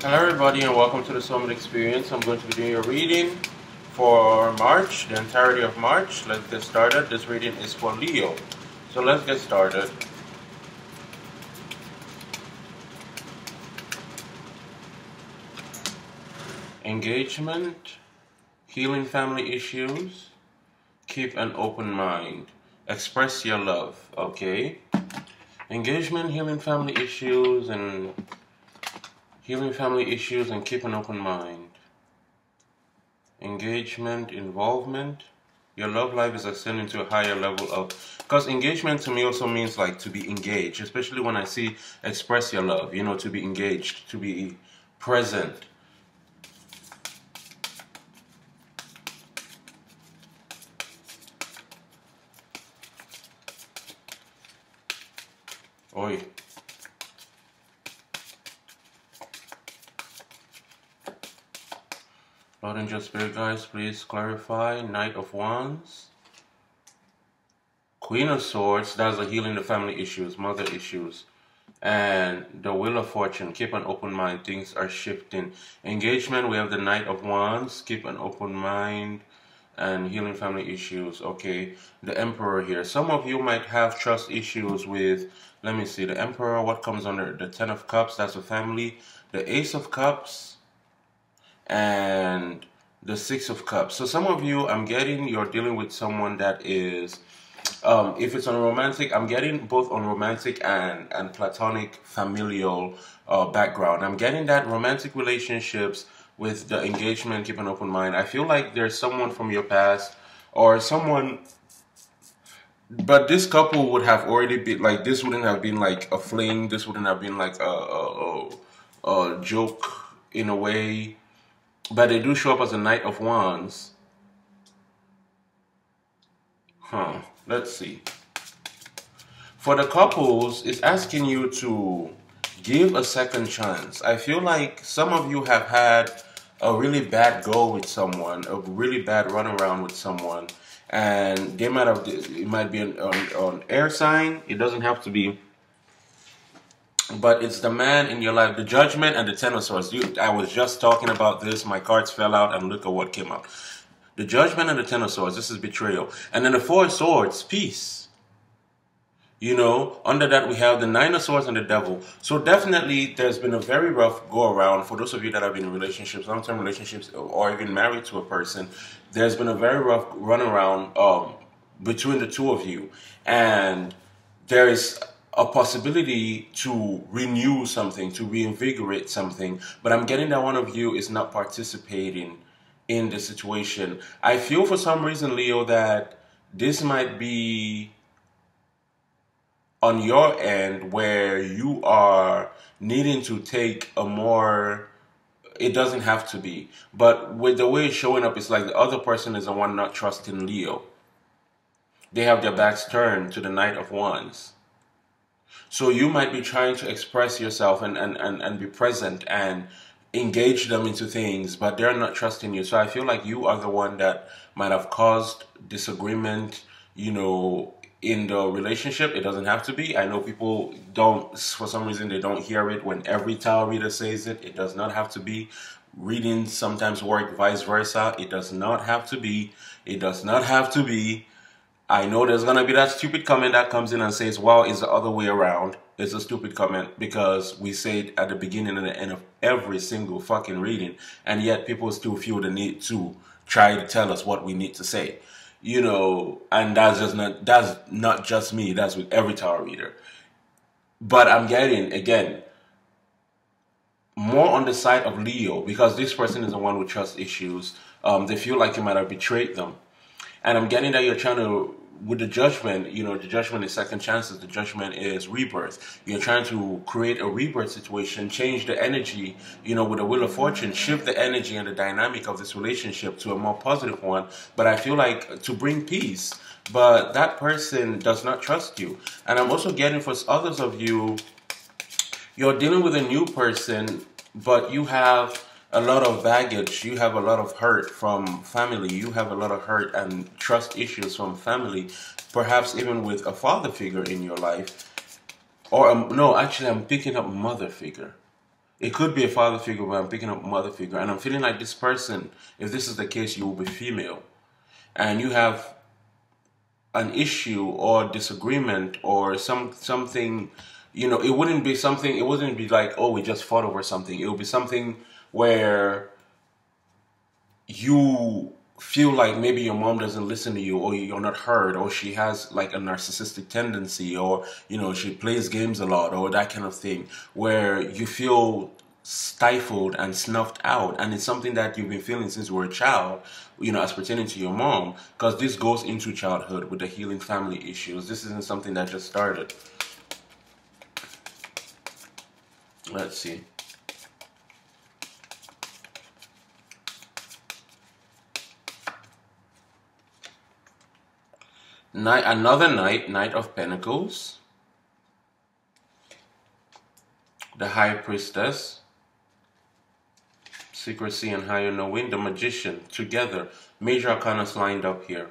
Hello everybody and welcome to the Summit Experience. I'm going to be doing a reading for March, the entirety of March. Let's get started. This reading is for Leo. So let's get started. Engagement, healing family issues, keep an open mind, express your love, okay? Engagement, healing family issues, and keep an open mind. Engagement, involvement. Your love life is ascending to a higher level of... Because engagement to me also means like to be engaged. Especially when I see express your love. You know, to be engaged, to be present. Oi. Lord Angel Spirit Guides, please clarify. Knight of Wands. Queen of Swords, that's the healing the family issues, mother issues. And the Wheel of Fortune, keep an open mind, things are shifting. Engagement, we have the Knight of Wands, keep an open mind, and healing family issues. Okay, the Emperor here. Some of you might have trust issues with, let me see, the Emperor, what comes under the Ten of Cups, that's a family. The Ace of Cups, and the Six of Cups. So some of you, I'm getting you're dealing with someone that is, if it's on romantic, I'm getting both on romantic and platonic familial background. I'm getting that romantic relationships with the engagement, keep an open mind. I feel like there's someone from your past or someone, but this couple would have already been like, this wouldn't have been like a fling, this wouldn't have been like a joke in a way. But they do show up as a Knight of Wands. Let's see. For the couples, it's asking you to give a second chance. I feel like some of you have had a really bad go with someone, a really bad runaround with someone. And they might have, it might be an air sign. It doesn't have to be. But it's the man in your life, the Judgment and the Ten of Swords. I was just talking about this. My cards fell out and look at what came out. The Judgment and the Ten of Swords, this is betrayal. And then the Four of Swords, peace. You know, under that we have the Nine of Swords and the Devil. So definitely there's been a very rough go around for those of you that have been in relationships, long-term relationships, or even married to a person. There's been a very rough run around between the two of you. And there is a possibility to renew something, to reinvigorate something, but I'm getting that one of you is not participating in the situation. I feel for some reason, Leo, that this might be on your end where you are needing to take a more, it doesn't have to be, but with the way it's showing up, it's like the other person is the one not trusting Leo. They have their backs turned to the Knight of Wands. So you might be trying to express yourself and be present and engage them into things, but they're not trusting you. So I feel like you are the one that might have caused disagreement, you know, in the relationship. It doesn't have to be. I know people don't, for some reason, they don't hear it when every tarot reader says it. It does not have to be. Readings sometimes work vice versa. It does not have to be. It does not have to be. I know there's going to be that stupid comment that comes in and says, wow, it's the other way around. It's a stupid comment because we say it at the beginning and the end of every single fucking reading. And yet people still feel the need to try to tell us what we need to say. You know, and that's not just me. That's with every tarot reader. But I'm getting, again, more on the side of Leo because this person is the one with trust issues. They feel like you might have betrayed them. And I'm getting that you're trying to, with the Judgment, you know, the Judgment is second chances. The Judgment is rebirth. You're trying to create a rebirth situation, change the energy, you know, with the Wheel of Fortune, shift the energy and the dynamic of this relationship to a more positive one. But I feel like to bring peace. But that person does not trust you. And I'm also getting for others of you, you're dealing with a new person, but you have a lot of baggage, you have a lot of hurt from family, you have a lot of hurt and trust issues from family, perhaps even with a father figure in your life, or no, actually I'm picking up mother figure. It could be a father figure, but I'm picking up a mother figure. And I'm feeling like this person, if this is the case, you will be female. And you have an issue or disagreement or something, it wouldn't be like, oh, we just fought over something. It would be something where you feel like maybe your mom doesn't listen to you, or you're not heard, or she has like a narcissistic tendency, or she plays games a lot, or that kind of thing, where you feel stifled and snuffed out. And it's something that you've been feeling since you were a child, as pertaining to your mom, because this goes into childhood with the healing family issues. This isn't something that just started. Let's see. Another Knight of Pentacles, the High Priestess, Secrecy and Higher Knowing, the Magician, together. Major arcanas lined up here.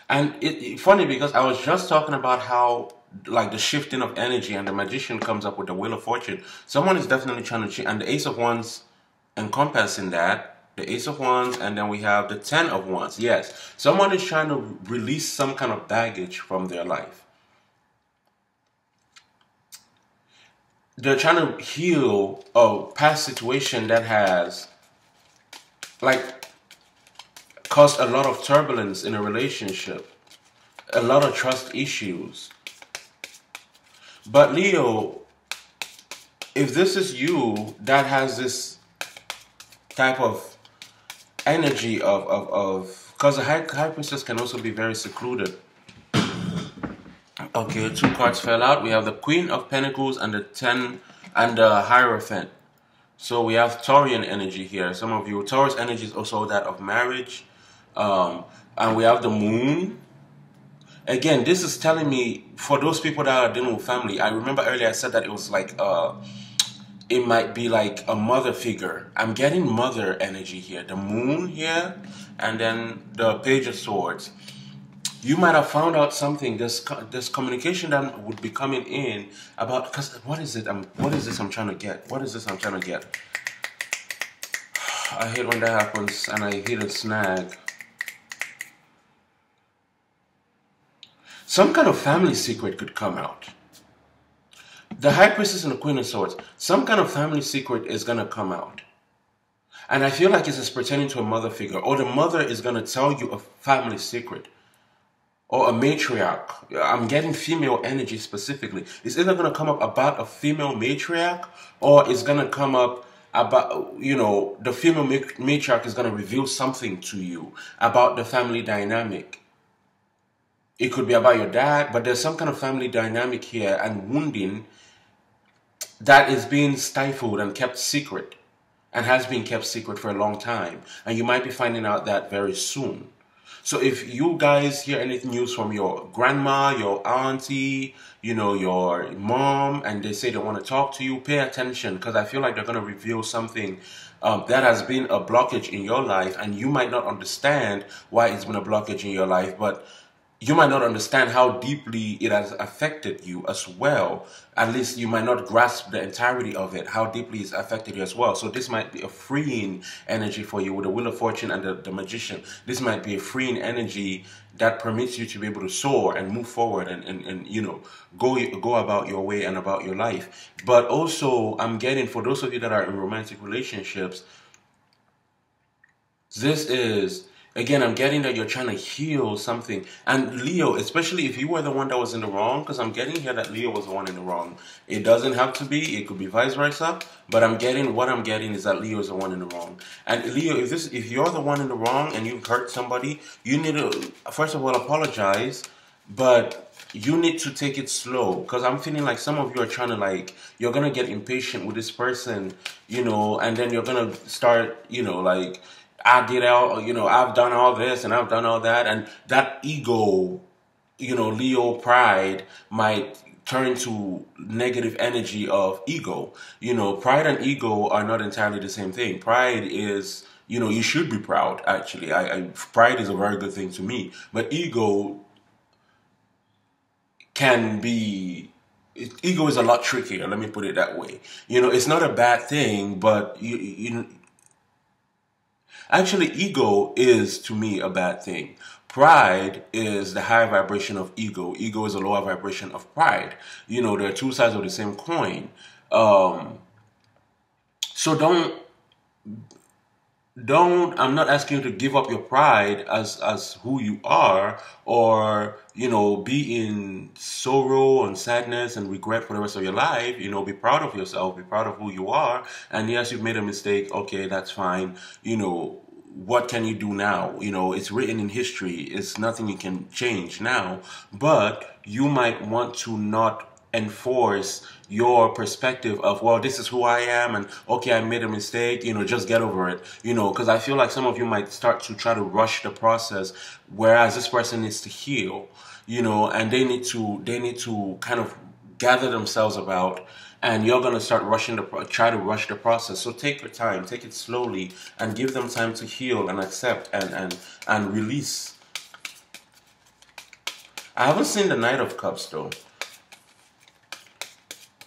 And it's funny because I was just talking about how, like, the shifting of energy, and the Magician comes up with the Wheel of Fortune. Someone is definitely trying to change, and the Ace of Wands encompassing that. The Ace of Wands, and then we have the Ten of Wands. Yes, someone is trying to release some kind of baggage from their life. They're trying to heal a past situation that has, like, caused a lot of turbulence in a relationship, a lot of trust issues. But Leo, if this is you that has this type of energy of because the high priestess can also be very secluded. Okay, 2 cards fell out. We have the Queen of Pentacles and the 10 and the Hierophant. So we have Taurian energy here. Some of you, Taurus energy is also that of marriage. And we have the Moon. Again, this is telling me, for those people that are dealing with family, I remember earlier I said that it was like it might be like a mother figure. I'm getting mother energy here. The Moon here, and then the Page of Swords. You might have found out something. There's communication that would be coming in about, because what is this I'm trying to get? What is this I'm trying to get? I hate when that happens and I hit a snag. Some kind of family secret could come out. The High Priestess and the Queen of Swords, some kind of family secret is going to come out. And I feel like it's pertaining to a mother figure, or the mother is going to tell you a family secret, or a matriarch. I'm getting female energy specifically. It's either going to come up about a female matriarch, or it's going to come up about, the female matriarch is going to reveal something to you about the family dynamic. It could be about your dad, but there's some kind of family dynamic here and wounding that is being stifled and kept secret, and has been kept secret for a long time. And you might be finding out that very soon. So if you guys hear any news from your grandma, your auntie, your mom, and they say they want to talk to you, pay attention, because I feel like they're going to reveal something that has been a blockage in your life, and you might not understand why it's been a blockage in your life, but you might not understand how deeply it has affected you as well. At least you might not grasp the entirety of it, how deeply it's affected you as well. So this might be a freeing energy for you with the Wheel of Fortune and the Magician. This might be a freeing energy that permits you to be able to soar and move forward and go about your way and about your life. But also, I'm getting, for those of you that are in romantic relationships, this is, again, I'm getting that you're trying to heal something. And Leo, especially if you were the one that was in the wrong, because I'm getting here that Leo was the one in the wrong. It doesn't have to be. It could be vice versa. But what I'm getting is that Leo is the one in the wrong. And Leo, if you're the one in the wrong and you've hurt somebody, you need to, first of all, apologize. But you need to take it slow, because I'm feeling like some of you are trying to, you're going to get impatient with this person, and then you're going to start, I did I've done all this and I've done all that, and that ego, Leo pride might turn to negative energy of ego. Pride and ego are not entirely the same thing. Pride is, you should be proud, actually. Pride is a very good thing to me, but ego can be ego is a lot trickier. Let me put it that way. It's not a bad thing, but actually, ego is to me a bad thing. Pride is the high vibration of ego. Ego is a lower vibration of pride. They're two sides of the same coin. So don't I'm not asking you to give up your pride as who you are, or be in sorrow and sadness and regret for the rest of your life. Be proud of yourself, be proud of who you are. And yes, you've made a mistake. Okay, that's fine. What can you do now? It's written in history. It's nothing you can change now. But you might want to not enforce your perspective of, well, this is who I am, and okay, I made a mistake, just get over it, because I feel like some of you might start to try to rush the process, whereas this person needs to heal, and they need to kind of gather themselves about, and you're going to start try to rush the process. So take your time, take it slowly, and give them time to heal and accept and release. I haven't seen the Knight of Cups though,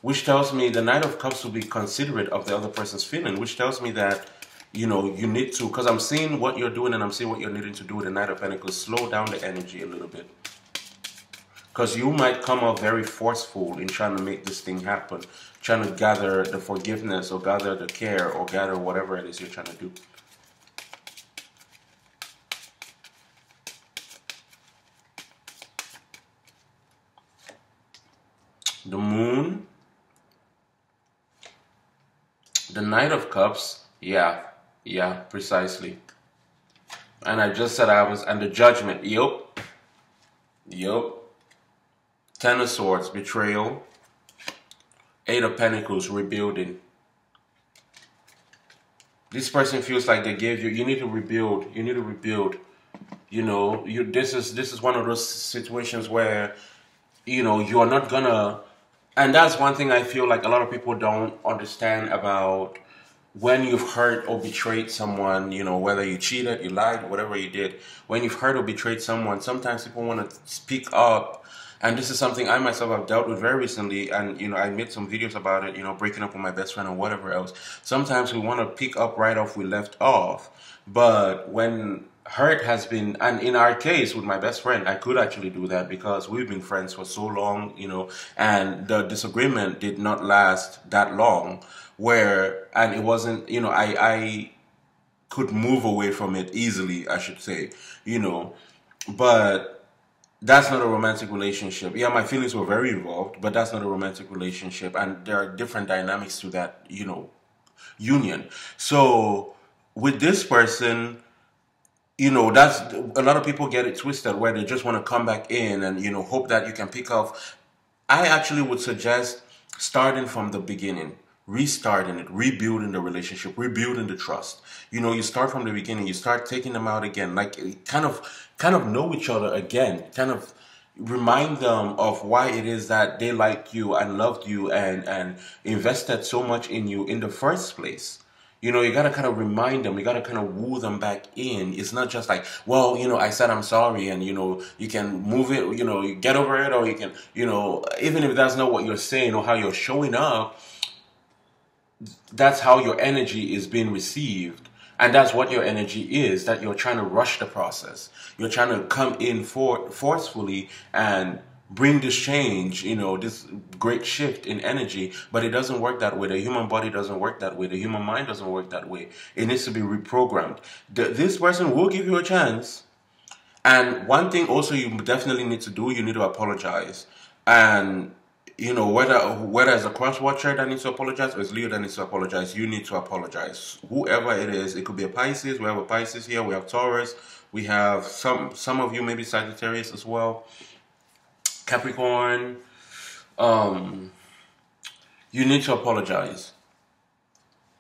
which tells me the Knight of Cups will be considerate of the other person's feeling, which tells me that, you need to, because I'm seeing what you're doing and I'm seeing what you're needing to do with the Knight of Pentacles, slow down the energy a little bit. Because you might come out very forceful in trying to make this thing happen, trying to gather the forgiveness or gather the care or gather whatever it is you're trying to do. The Moon, the Knight of Cups, yeah, precisely. And I just said and the Judgment, yup. Ten of Swords, betrayal. Eight of Pentacles, rebuilding. This person feels like they gave you need to rebuild. You need to rebuild. This is one of those situations where, you are not gonna, and that's one thing I feel like a lot of people don't understand about when you've hurt or betrayed someone, whether you cheated, you lied, whatever you did. When you've hurt or betrayed someone, sometimes people want to speak up. And this is something I myself have dealt with very recently. And, I made some videos about it, breaking up with my best friend or whatever else. Sometimes we want to pick up right off we left off. But when hurt has been, and in our case with my best friend, I could actually do that because we've been friends for so long, and the disagreement did not last that long, and it wasn't, I could move away from it easily, I should say, but that's not a romantic relationship. Yeah, my feelings were very involved, but that's not a romantic relationship, and there are different dynamics to that, union. So with this person, that's a lot of people get it twisted where they just want to come back in and, hope that you can pick up. I actually would suggest starting from the beginning, restarting it, rebuilding the relationship, rebuilding the trust. You start from the beginning, you start taking them out again, like kind of know each other again, kind of remind them of why it is that they liked you and loved you and invested so much in you in the first place. You got to kind of remind them. You got to kind of woo them back in. It's not just like, well, I said I'm sorry and, you can move it, you get over it, or you can, even if that's not what you're saying or how you're showing up, that's how your energy is being received. And that's what your energy is, that you're trying to rush the process. You're trying to come in forcefully and bring this change, this great shift in energy, but it doesn't work that way. The human body doesn't work that way. The human mind doesn't work that way. It needs to be reprogrammed. This person will give you a chance. And one thing also you definitely need to do, you need to apologize. And, whether it's a cross watcher that needs to apologize or it's Leo that needs to apologize, you need to apologize. Whoever it is, it could be a Pisces. We have a Pisces here. We have Taurus. We have some of you, maybe Sagittarius as well. Capricorn, you need to apologize.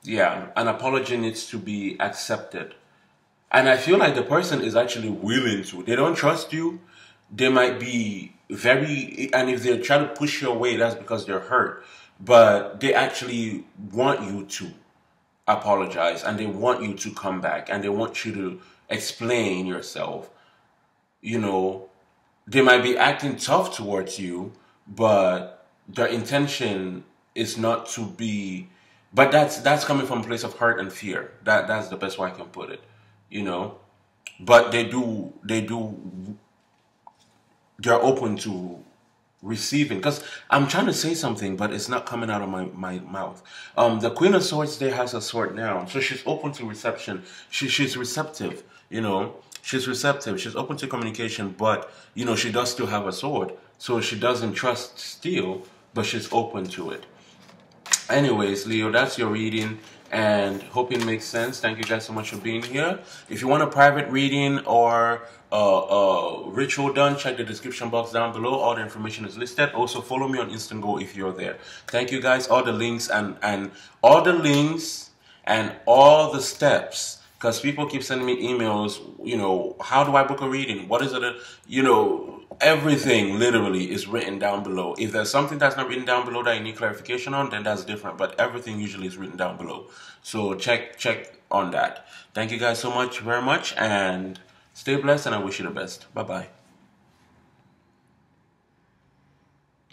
Yeah, an apology needs to be accepted. And I feel like the person is actually willing to. They don't trust you. They might be and if they try to push you away, that's because they're hurt. But they actually want you to apologize, and they want you to come back, and they want you to explain yourself. They might be acting tough towards you, but their intention is not to be, but that's coming from a place of hurt and fear. That's the best way I can put it, you know. But they're open to receiving, because I'm trying to say something but it's not coming out of my mouth. The Queen of Swords there has a sword now, so she's open to reception. She's receptive, you know. She's receptive, she's open to communication, but you know, she does still have a sword, so she doesn't trust steel, but she's open to it. Anyways, Leo, that's your reading, and hope it makes sense. Thank you guys so much for being here. If you want a private reading or ritual done, check the description box down below. All the information is listed. Also, follow me on Instagram if you're there. Thank you guys. All the links and all the links and all the steps. Because people keep sending me emails, you know, how do I book a reading? What is it? You know, everything literally is written down below. If there's something that's not written down below that you need clarification on, then that's different. But everything usually is written down below. So check on that. Thank you guys so much, very much, and stay blessed, and I wish you the best. Bye-bye.